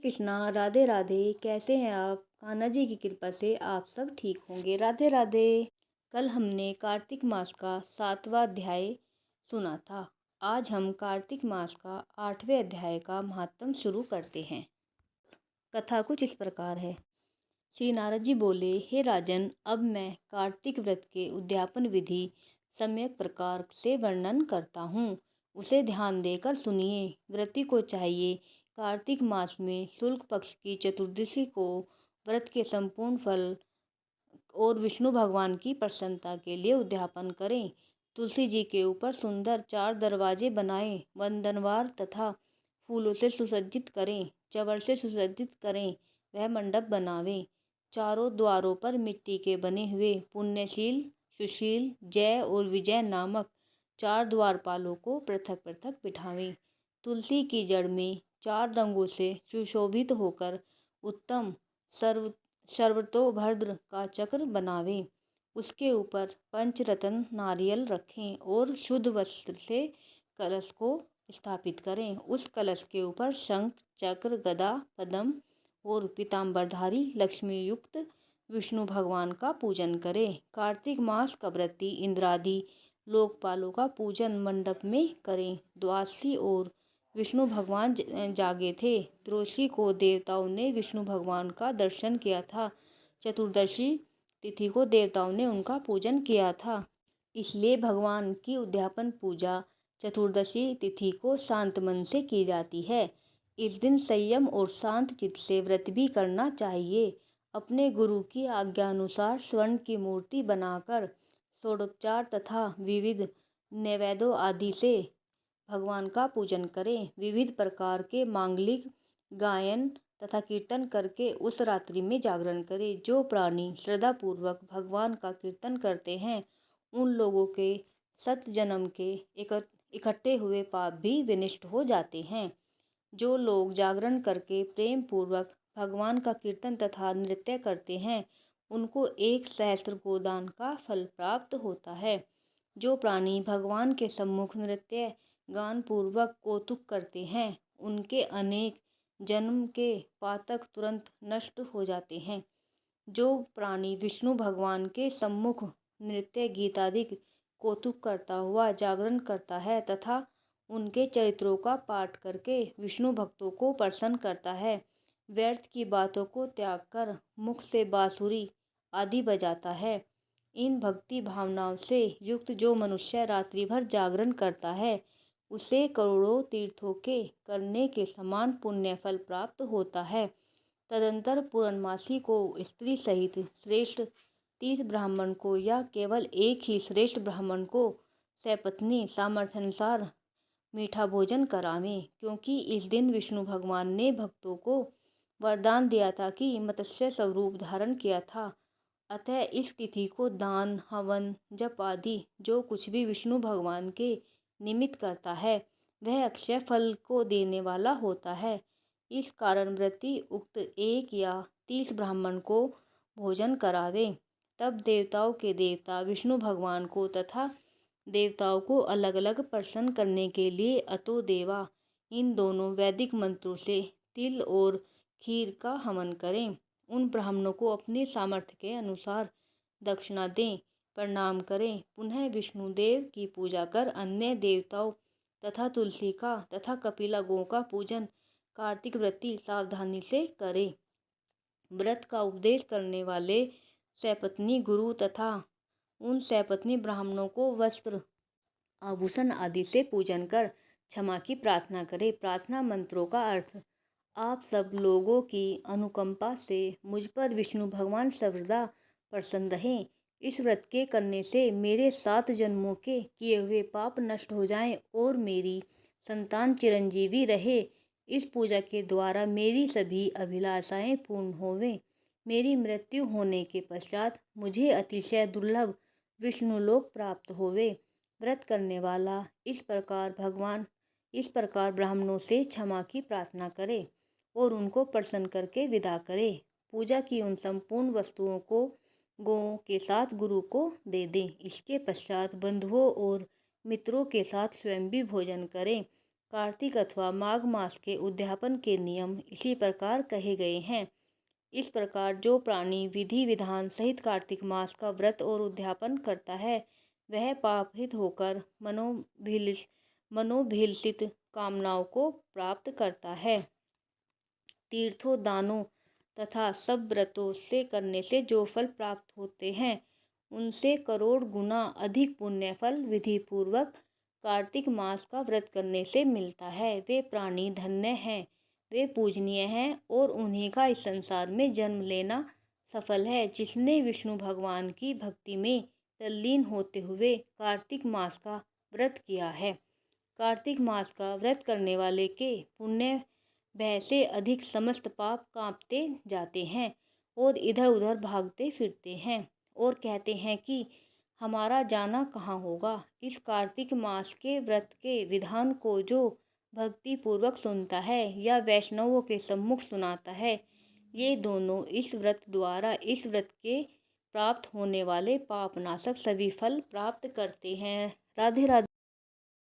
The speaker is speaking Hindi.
कृष्णा, राधे राधे। कैसे हैं आप? कान्हा जी की कृपा से आप सब ठीक होंगे। राधे राधे। कल हमने कार्तिक मास का 7वां अध्याय सुना था। आज हम कार्तिक मास का 8वें अध्याय का महात्म शुरू करते हैं। कथा कुछ इस प्रकार है। श्री नारद जी बोले, हे राजन, अब मैं कार्तिक व्रत के उद्यापन विधि सम्यक प्रकार से वर्णन करता हूँ। उसे ध्यान देकर सुनिए। व्रती को चाहिए कार्तिक मास में शुक्ल पक्ष की चतुर्दशी को व्रत के संपूर्ण फल और विष्णु भगवान की प्रसन्नता के लिए उद्यापन करें। तुलसी जी के ऊपर सुंदर 4 दरवाजे बनाएं, वंदनवार तथा फूलों से सुसज्जित करें, चवर से सुसज्जित करें, वह मंडप बनावें। चारों द्वारों पर मिट्टी के बने हुए पुण्यशील, सुशील, जय और विजय नामक 4 द्वारपालों को पृथक पृथक बिठावें। तुलसी की जड़ में 4 रंगों से सुशोभित होकर उत्तम सर्वतोभद्र का चक्र बनावें। उसके ऊपर पंचरत्न नारियल रखें और शुद्ध वस्त्र से कलश को स्थापित करें। उस कलश के ऊपर शंख, चक्र, गदा, पद्म और पीताम्बरधारी लक्ष्मी युक्त विष्णु भगवान का पूजन करें। कार्तिक मास का व्रती इंद्रादि लोकपालों का पूजन मंडप में करें। द्वादशी और विष्णु भगवान जागे थे। त्रयोदशी को देवताओं ने विष्णु भगवान का दर्शन किया था। चतुर्दशी तिथि को देवताओं ने उनका पूजन किया था। इसलिए भगवान की उद्यापन पूजा चतुर्दशी तिथि को शांत मन से की जाती है। इस दिन संयम और शांत चित्त से व्रत भी करना चाहिए। अपने गुरु की आज्ञा अनुसार स्वर्ण की मूर्ति बनाकर षोडोपचार तथा विविध नैवेद्यों आदि से भगवान का पूजन करें। विविध प्रकार के मांगलिक गायन तथा कीर्तन करके उस रात्रि में जागरण करें। जो प्राणी श्रद्धापूर्वक भगवान का कीर्तन करते हैं, उन लोगों के 7 जन्म के इकट्ठे हुए पाप भी विनष्ट हो जाते हैं। जो लोग जागरण करके प्रेम पूर्वक भगवान का कीर्तन तथा नृत्य करते हैं, उनको 1 सहस्त्र गोदान का फल प्राप्त होता है। जो प्राणी भगवान के सम्मुख नृत्य गान पूर्वक कौतुक करते हैं, उनके अनेक जन्म के पातक तुरंत नष्ट हो जाते हैं। जो प्राणी विष्णु भगवान के सम्मुख नृत्य गीतादि कौतुक करता हुआ जागरण करता है तथा उनके चरित्रों का पाठ करके विष्णु भक्तों को प्रसन्न करता है, व्यर्थ की बातों को त्याग कर मुख से बांसुरी आदि बजाता है, इन भक्ति भावनाओं से युक्त जो मनुष्य रात्रि भर जागरण करता है, उसे करोड़ों तीर्थों के करने के समान पुण्य फल प्राप्त होता है। तदंतर पूर्णमासी को स्त्री सहित श्रेष्ठ 30 ब्राह्मण को या केवल एक ही श्रेष्ठ ब्राह्मण को सपत्नी सामर्थ्यानुसार मीठा भोजन करावें, क्योंकि इस दिन विष्णु भगवान ने भक्तों को वरदान दिया था कि मत्स्य स्वरूप धारण किया था। अतः इस तिथि को दान, हवन, जप आदि जो कुछ भी विष्णु भगवान के निमित्त करता है, वह अक्षय फल को देने वाला होता है। इस कारण व्रती उक्त 1 या 30 ब्राह्मण को भोजन करावे। तब देवताओं के देवता विष्णु भगवान को तथा देवताओं को अलग अलग प्रसन्न करने के लिए अतो देवा इन दोनों वैदिक मंत्रों से तिल और खीर का हवन करें। उन ब्राह्मणों को अपनी सामर्थ्य के अनुसार दक्षिणा दें, प्रणाम करें। पुनः विष्णुदेव की पूजा कर अन्य देवताओं तथा तुलसी का तथा कपिला गौ का पूजन कार्तिक व्रती सावधानी से करें। व्रत का उपदेश करने वाले सपत्नी गुरु तथा उन सपत्नी ब्राह्मणों को वस्त्र, आभूषण आदि से पूजन कर क्षमा की प्रार्थना करें। प्रार्थना मंत्रों का अर्थ। आप सब लोगों की अनुकंपा से मुझ पर विष्णु भगवान सर्वदा प्रसन्न रहें। इस व्रत के करने से मेरे 7 जन्मों के किए हुए पाप नष्ट हो जाएं और मेरी संतान चिरंजीवी रहे। इस पूजा के द्वारा मेरी सभी अभिलाषाएं पूर्ण होवें। मेरी मृत्यु होने के पश्चात मुझे अतिशय दुर्लभ विष्णुलोक प्राप्त होवे। व्रत करने वाला इस प्रकार ब्राह्मणों से क्षमा की प्रार्थना करे और उनको प्रसन्न करके विदा करे। पूजा की उन संपूर्ण वस्तुओं को गौओं के साथ गुरु को दे दें। इसके पश्चात बंधुओं और मित्रों के साथ स्वयं भी भोजन करें। कार्तिक अथवा माघ मास के उद्यापन के नियम इसी प्रकार कहे गए हैं। इस प्रकार जो प्राणी विधि विधान सहित कार्तिक मास का व्रत और उद्यापन करता है वह पापरहित होकर मनोभिलषित कामनाओं को प्राप्त करता है। तीर्थों, दानों तथा सब व्रतों से करने से जो फल प्राप्त होते हैं उनसे करोड़ गुना अधिक पुण्य फल विधि पूर्वक कार्तिक मास का व्रत करने से मिलता है। वे प्राणी धन्य हैं, वे पूजनीय हैं और उन्हीं का इस संसार में जन्म लेना सफल है। जिसने विष्णु भगवान की भक्ति में तल्लीन होते हुए कार्तिक मास का व्रत किया है। कार्तिक मास का व्रत करने वाले के पुण्य भय से अधिक समस्त पाप कांपते जाते हैं और इधर उधर भागते फिरते हैं और कहते हैं कि हमारा जाना कहाँ होगा। इस कार्तिक मास के व्रत के विधान को जो भक्ति पूर्वक सुनता है या वैष्णवों के सम्मुख सुनाता है, ये दोनों इस व्रत द्वारा इस व्रत के प्राप्त होने वाले पापनाशक सभी फल प्राप्त करते हैं। राधे राधे।